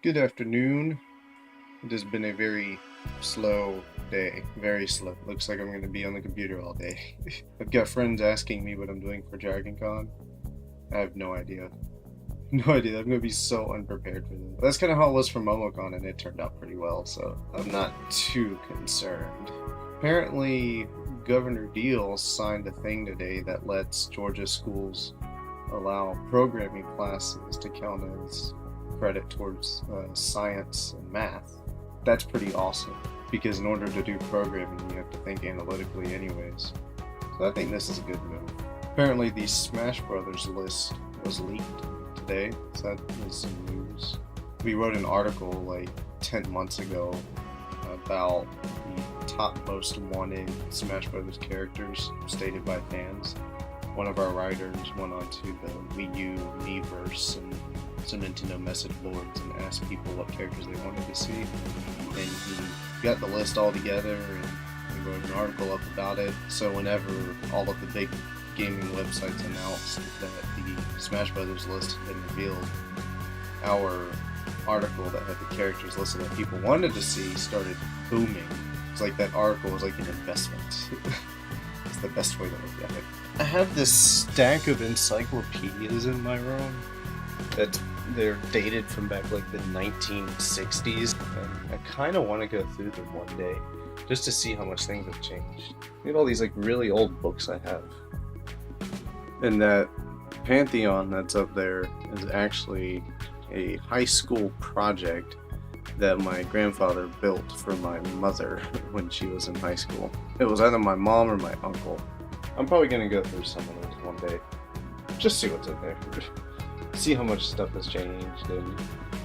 Good afternoon. It has been a very slow day. Very slow. Looks like I'm going to be on the computer all day. I've got friends asking me what I'm doing for Dragon Con. I have no idea. No idea. I'm going to be so unprepared for them. That's kind of how it was for MomoCon, and it turned out pretty well, so I'm not too concerned. Apparently, Governor Deal signed a thing today that lets Georgia schools allow programming classes to count as credit towards science and math. That's pretty awesome because in order to do programming, you have to think analytically, anyways. So I think this is a good move. Apparently, the Smash Brothers list was leaked today, so that was some news. We wrote an article like 10 months ago about the top most wanted Smash Brothers characters stated by fans. One of our writers went onto the Wii U Miiverse and some Nintendo message boards and asked people what characters they wanted to see. And he got the list all together and he wrote an article up about it. So whenever all of the big gaming websites announced that the Smash Brothers list had been revealed, our article that had the characters listed that people wanted to see started booming. It's like that article was like an investment. It's the best way to look at it. I have this stack of encyclopedias in my room that they're dated from back like the 1960s. And I kind of want to go through them one day just to see how much things have changed. Look at all these like really old books I have. And that Pantheon that's up there is actually a high school project that my grandfather built for my mother when she was in high school. It was either my mom or my uncle. I'm probably going to go through some of those one day. Just see what's in there. See how much stuff has changed and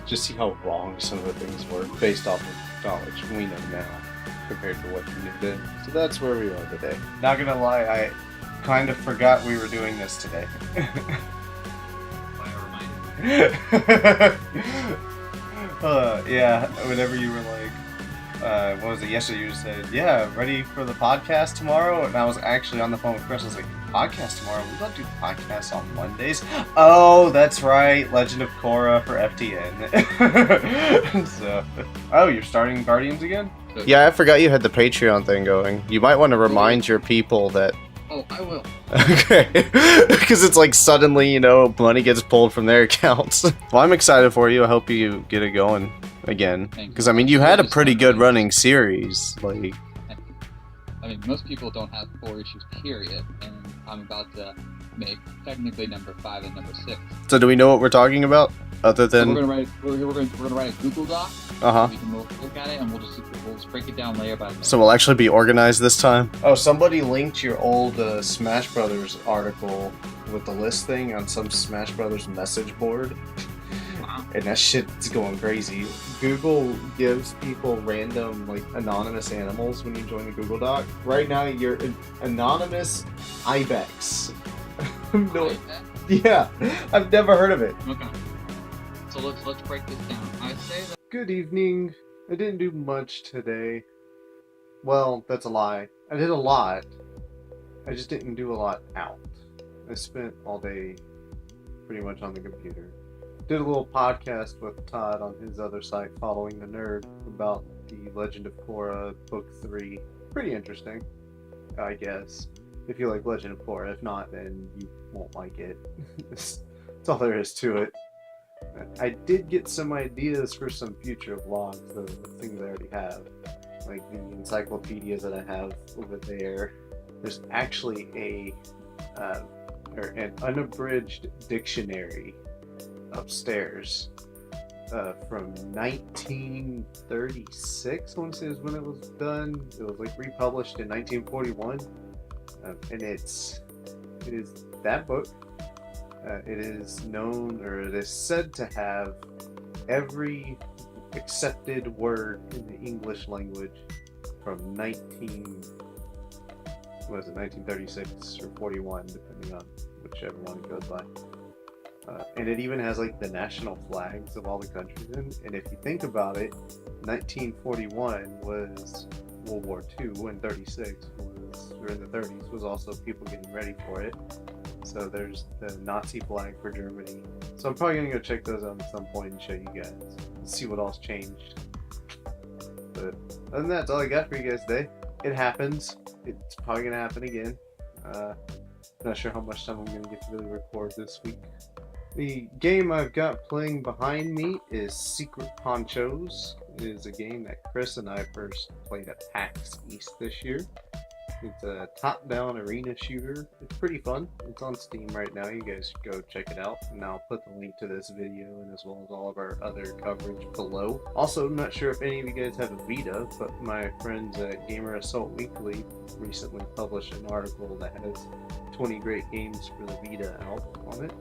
just see how wrong some of the things were based off of knowledge we know now compared to what you knew then. So that's where we are today. Not gonna lie, I kind of forgot we were doing this today. Yeah, whenever you were like, what was it, yesterday you said, yeah, ready for the podcast tomorrow? And I was actually on the phone with Chris, I was like, podcast tomorrow? We don't do podcasts on Mondays. Oh, that's right, Legend of Korra for FTN. So, oh, you're starting Guardians again? Yeah, I forgot you had the Patreon thing going. You might want to remind your people that... Oh, I will. Okay. Because it's like suddenly, money gets pulled from their accounts. Well, I'm excited for you. I hope you get it going again. Because, you had a pretty good running series. Like, most people don't have 4 issues, period. And I'm about to make technically number 5 and number 6. So do we know what we're talking about? Other than... So we're gonna write a Google Doc. Uh-huh. We can look at it and we'll just break it down layer by layer. So we'll actually be organized this time? Oh, somebody linked your old Smash Brothers article with the list thing on some Smash Brothers message board. Wow. And that shit's going crazy. Google gives people random, anonymous animals when you join the Google Doc. Right now, you're an anonymous ibex. No, yeah, I've never heard of it. Okay. So let's break this down. I'd say that... Good evening. I didn't do much today. Well, that's a lie. I did a lot. I just didn't do a lot out. I spent all day pretty much on the computer. Did a little podcast with Todd on his other site, Following the Nerd, about the Legend of Korra Book 3. Pretty interesting, I guess. If you like Legend of Korra. If not, then you won't like it. That's all there is to it. I did get some ideas for some future vlogs, the things I already have. Like the encyclopedias that I have over there. There's actually an unabridged dictionary upstairs from 1936, I want to say is when it was done. It was republished in 1941. And it is that book. It is known, or it is said to have every accepted word in the English language from 1936 or 41, depending on whichever one it goes by. And it even has the national flags of all the countries in. And if you think about it, 1941 was World War II, and 36 was, or in the 30s, was also people getting ready for it. So there's the Nazi flag for Germany. So I'm probably gonna go check those out at some point and show you guys. see what else changed. But other than that, that's all I got for you guys today. It happens. It's probably gonna happen again. Not sure how much time I'm gonna get to really record this week. The game I've got playing behind me is Secret Ponchos. It is a game that Chris and I first played at PAX East this year. It's a top-down arena shooter. It's pretty fun. It's on Steam right now. You guys should go check it out. And I'll put the link to this video and as well as all of our other coverage below. Also, I'm not sure if any of you guys have a Vita, but my friends at Gamer Assault Weekly recently published an article that has 20 great games for the Vita out on it.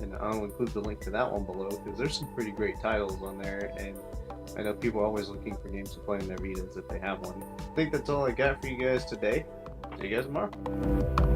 And I'll include the link to that one below because there's some pretty great titles on there, and I know people are always looking for games to play in their Vitas if they have one. I think that's all I got for you guys today. See you guys tomorrow.